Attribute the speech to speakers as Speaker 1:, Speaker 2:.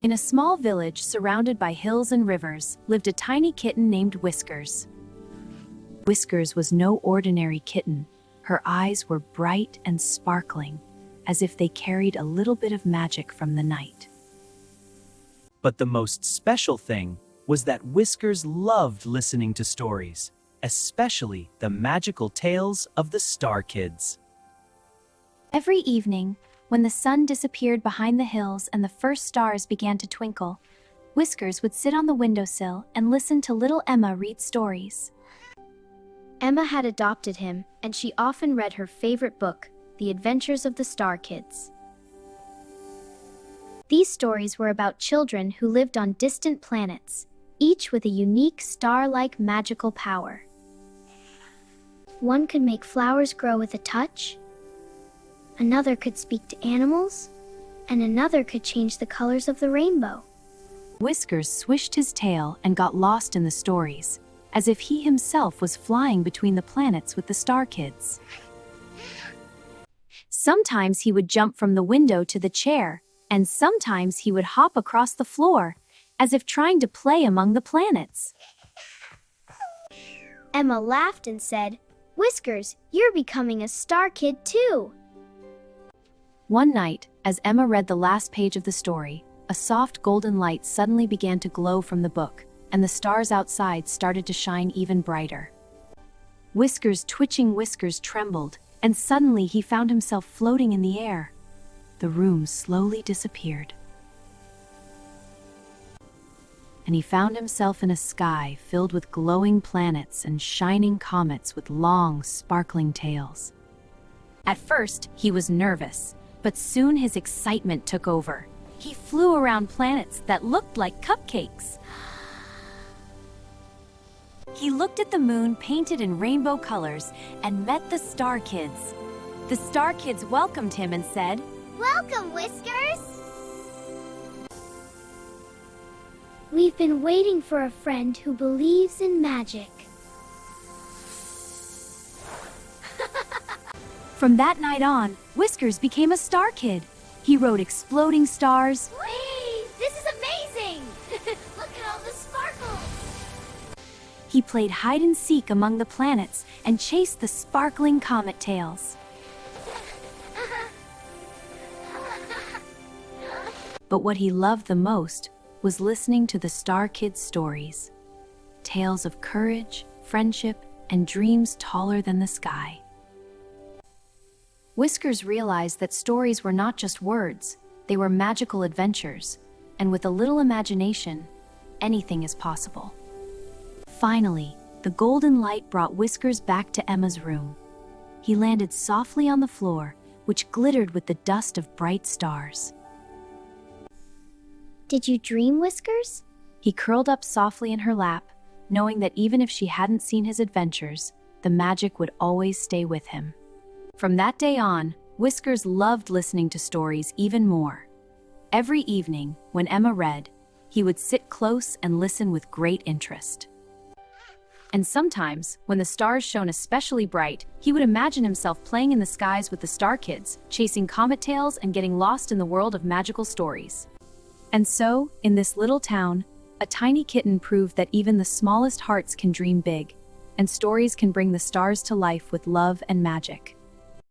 Speaker 1: In a small village surrounded by hills and rivers lived a tiny kitten named Whiskers. Whiskers was no ordinary kitten. Her eyes were bright and sparkling, as if they carried a little bit of magic from the night.
Speaker 2: But the most special thing was that Whiskers loved listening to stories, especially the magical tales of the Star Kids.
Speaker 1: Every evening, when the sun disappeared behind the hills and the first stars began to twinkle, Whiskers would sit on the windowsill and listen to little Emma read stories. Emma had adopted him, and she often read her favorite book, The Adventures of the Star Kids. These stories were about children who lived on distant planets, each with a unique star-like magical power. One could make flowers grow with a touch, another could speak to animals, and another could change the colors of the rainbow. Whiskers swished his tail and got lost in the stories, as if he himself was flying between the planets with the Star Kids. Sometimes he would jump from the window to the chair, and sometimes he would hop across the floor, as if trying to play among the planets.
Speaker 3: Emma laughed and said, "Whiskers, you're becoming a Star Kid too."
Speaker 1: One night, as Emma read the last page of the story, a soft golden light suddenly began to glow from the book, and the stars outside started to shine even brighter. Whiskers' twitching whiskers trembled, and suddenly he found himself floating in the air. The room slowly disappeared, and he found himself in a sky filled with glowing planets and shining comets with long, sparkling tails. At first, he was nervous, but soon his excitement took over. He flew around planets that looked like cupcakes. He looked at the moon painted in rainbow colors and met the Star Kids. The Star Kids welcomed him and said,
Speaker 3: "Welcome, Whiskers!" "We've been waiting for a friend who believes in magic."
Speaker 1: From that night on, Whiskers became a Star Kid. He wrote exploding stars.
Speaker 3: Whee! This is amazing! Look at all the sparkles!
Speaker 1: He played hide and seek among the planets and chased the sparkling comet tails. But what he loved the most was listening to the Star Kids' stories. Tales of courage, friendship, and dreams taller than the sky. Whiskers realized that stories were not just words, they were magical adventures, and with a little imagination, anything is possible. Finally, the golden light brought Whiskers back to Emma's room. He landed softly on the floor, which glittered with the dust of bright stars.
Speaker 3: "Did you dream, Whiskers?"
Speaker 1: He curled up softly in her lap, knowing that even if she hadn't seen his adventures, the magic would always stay with him. From that day on, Whiskers loved listening to stories even more. Every evening, when Emma read, he would sit close and listen with great interest. And sometimes, when the stars shone especially bright, he would imagine himself playing in the skies with the Star Kids, chasing comet tails and getting lost in the world of magical stories. And so, in this little town, a tiny kitten proved that even the smallest hearts can dream big, and stories can bring the stars to life with love and magic.